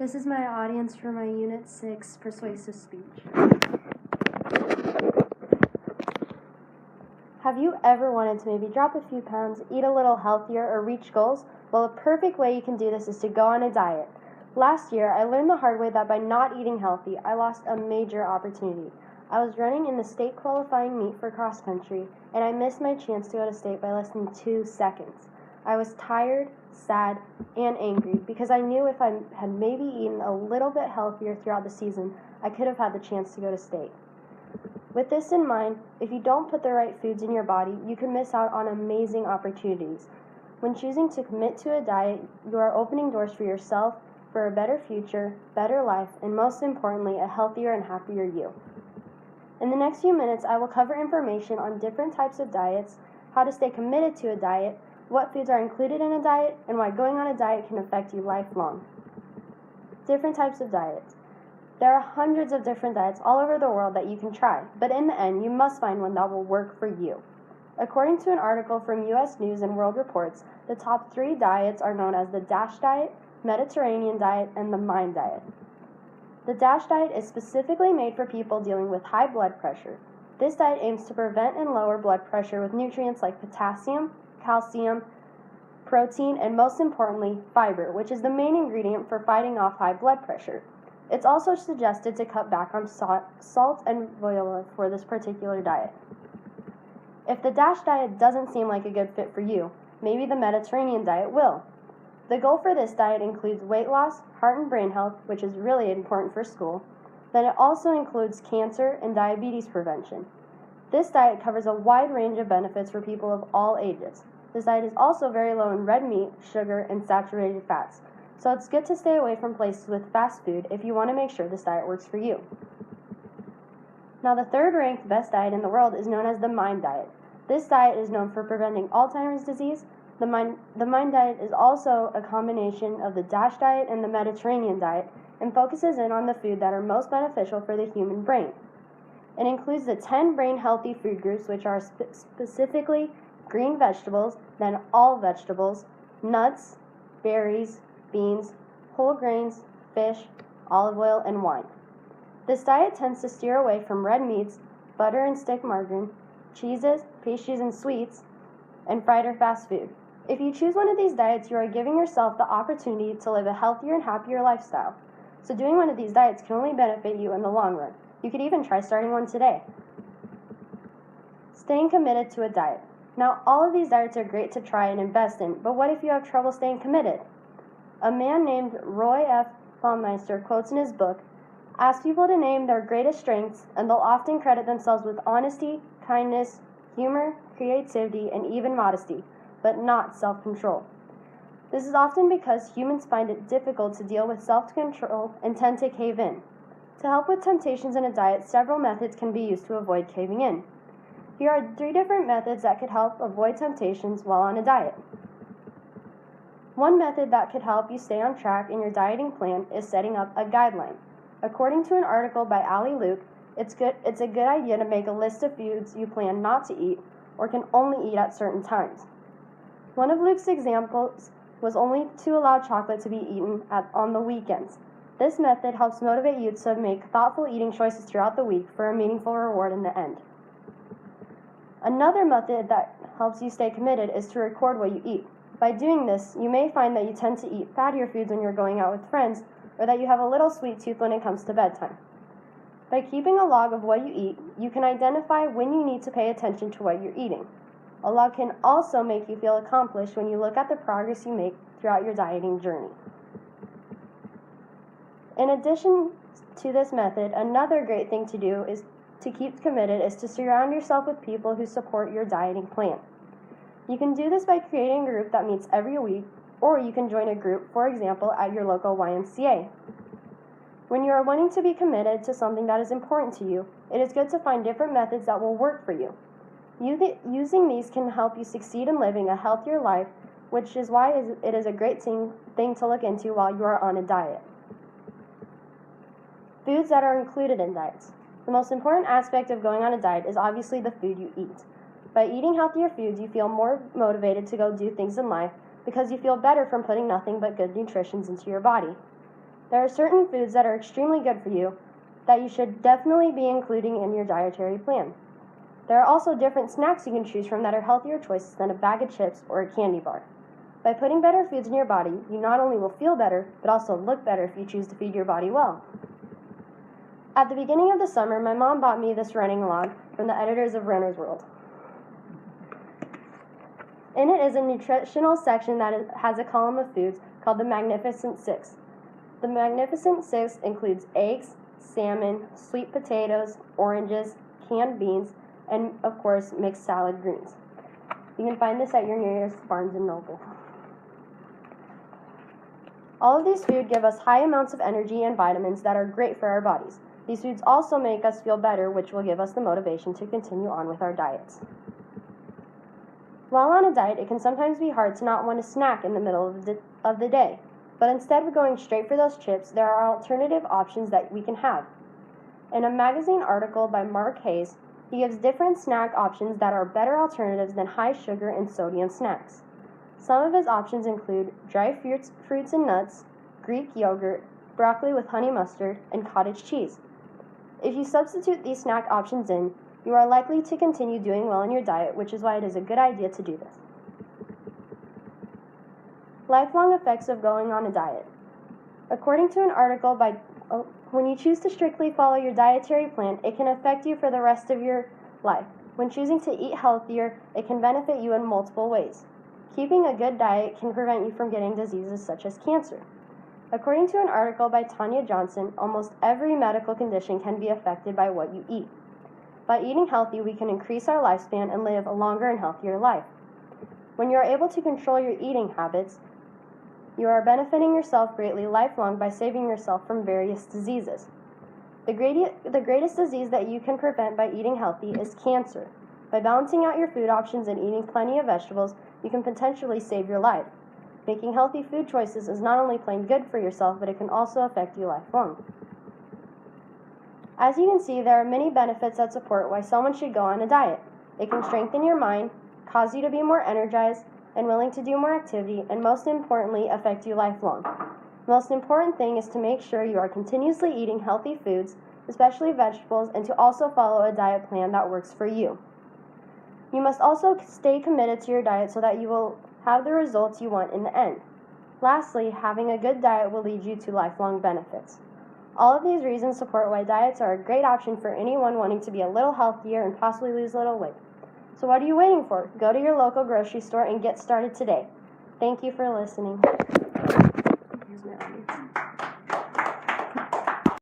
This is my audience for my Unit 6 persuasive speech. Have you ever wanted to maybe drop a few pounds, eat a little healthier, or reach goals? Well, a perfect way you can do this is to go on a diet. Last year, I learned the hard way that by not eating healthy, I lost a major opportunity. I was running in the state qualifying meet for cross country, and I missed my chance to go to state by less than 2 seconds. I was tired, sad, and angry because I knew if I had maybe eaten a little bit healthier throughout the season, I could have had the chance to go to state. With this in mind, if you don't put the right foods in your body, you can miss out on amazing opportunities. When choosing to commit to a diet, you are opening doors for yourself, for a better future, better life, and most importantly, a healthier and happier you. In the next few minutes, I will cover information on different types of diets, how to stay committed to a diet, what foods are included in a diet, and why going on a diet can affect you lifelong. Different types of diets. There are hundreds of different diets all over the world that you can try, but in the end, you must find one that will work for you. According to an article from U.S. News and World Reports, the top 3 diets are known as the DASH diet, Mediterranean diet, and the MIND diet. The DASH diet is specifically made for people dealing with high blood pressure. This diet aims to prevent and lower blood pressure with nutrients like potassium, calcium, protein, and most importantly, fiber, which is the main ingredient for fighting off high blood pressure. It's also suggested to cut back on salt and oil for this particular diet. If the DASH diet doesn't seem like a good fit for you, maybe the Mediterranean diet will. The goal for this diet includes weight loss, heart and brain health, which is really important for school. Then it also includes cancer and diabetes prevention. This diet covers a wide range of benefits for people of all ages. This diet is also very low in red meat, sugar, and saturated fats, so it's good to stay away from places with fast food if you want to make sure this diet works for you. Now, the third-ranked best diet in the world is known as the MIND diet. This diet is known for preventing Alzheimer's disease. The MIND diet is also a combination of the DASH diet and the Mediterranean diet and focuses in on the food that are most beneficial for the human brain. It includes the 10 brain-healthy food groups, which are specifically green vegetables, then all vegetables, nuts, berries, beans, whole grains, fish, olive oil, and wine. This diet tends to steer away from red meats, butter and stick margarine, cheeses, pastries and sweets, and fried or fast food. If you choose one of these diets, you are giving yourself the opportunity to live a healthier and happier lifestyle. So doing one of these diets can only benefit you in the long run. You could even try starting one today. Staying committed to a diet. Now, all of these diets are great to try and invest in, but what if you have trouble staying committed? A man named Roy F. Baumeister quotes in his book, "Ask people to name their greatest strengths, and they'll often credit themselves with honesty, kindness, humor, creativity, and even modesty, but not self-control." This is often because humans find it difficult to deal with self-control and tend to cave in. To help with temptations in a diet, several methods can be used to avoid caving in. Here are 3 different methods that could help avoid temptations while on a diet. One method that could help you stay on track in your dieting plan is setting up a guideline. According to an article by Ali Luke, it's a good idea to make a list of foods you plan not to eat or can only eat at certain times. One of Luke's examples was only to allow chocolate to be eaten on the weekends. This method helps motivate you to make thoughtful eating choices throughout the week for a meaningful reward in the end. Another method that helps you stay committed is to record what you eat. By doing this, you may find that you tend to eat fattier foods when you're going out with friends, or that you have a little sweet tooth when it comes to bedtime. By keeping a log of what you eat, you can identify when you need to pay attention to what you're eating. A log can also make you feel accomplished when you look at the progress you make throughout your dieting journey. In addition to this method, another great thing to do is to keep committed is to surround yourself with people who support your dieting plan. You can do this by creating a group that meets every week, or you can join a group, for example, at your local YMCA. When you are wanting to be committed to something that is important to you, it is good to find different methods that will work for you. Using these can help you succeed in living a healthier life, which is why it is a great thing to look into while you are on a diet. Foods that are included in diets. The most important aspect of going on a diet is obviously the food you eat. By eating healthier foods, you feel more motivated to go do things in life because you feel better from putting nothing but good nutrition into your body. There are certain foods that are extremely good for you that you should definitely be including in your dietary plan. There are also different snacks you can choose from that are healthier choices than a bag of chips or a candy bar. By putting better foods in your body, you not only will feel better, but also look better if you choose to feed your body well. At the beginning of the summer, my mom bought me this running log from the editors of Runner's World. In it is a nutritional section that has a column of foods called the Magnificent Six. The Magnificent Six includes eggs, salmon, sweet potatoes, oranges, canned beans, and of course mixed salad greens. You can find this at your nearest Barnes & Noble. All of these foods give us high amounts of energy and vitamins that are great for our bodies. These foods also make us feel better, which will give us the motivation to continue on with our diets. While on a diet, it can sometimes be hard to not want to snack in the middle of the day. But instead of going straight for those chips, there are alternative options that we can have. In a magazine article by Mark Hayes, he gives different snack options that are better alternatives than high sugar and sodium snacks. Some of his options include dry fruits and nuts, Greek yogurt, broccoli with honey mustard, and cottage cheese. If you substitute these snack options in, you are likely to continue doing well in your diet, which is why it is a good idea to do this. Lifelong effects of going on a diet. According to an article when you choose to strictly follow your dietary plan, it can affect you for the rest of your life. When choosing to eat healthier, it can benefit you in multiple ways. Keeping a good diet can prevent you from getting diseases such as cancer. According to an article by Tanya Johnson, almost every medical condition can be affected by what you eat. By eating healthy, we can increase our lifespan and live a longer and healthier life. When you are able to control your eating habits, you are benefiting yourself greatly lifelong by saving yourself from various diseases. The greatest disease that you can prevent by eating healthy is cancer. By balancing out your food options and eating plenty of vegetables, you can potentially save your life. Making healthy food choices is not only plain good for yourself, but it can also affect you lifelong. As you can see, there are many benefits that support why someone should go on a diet. It can strengthen your mind, cause you to be more energized and willing to do more activity, and most importantly, affect you lifelong. The most important thing is to make sure you are continuously eating healthy foods, especially vegetables, and to also follow a diet plan that works for you. You must also stay committed to your diet so that you will have the results you want in the end. Lastly, having a good diet will lead you to lifelong benefits. All of these reasons support why diets are a great option for anyone wanting to be a little healthier and possibly lose a little weight. So what are you waiting for? Go to your local grocery store and get started today. Thank you for listening. Here's my audience.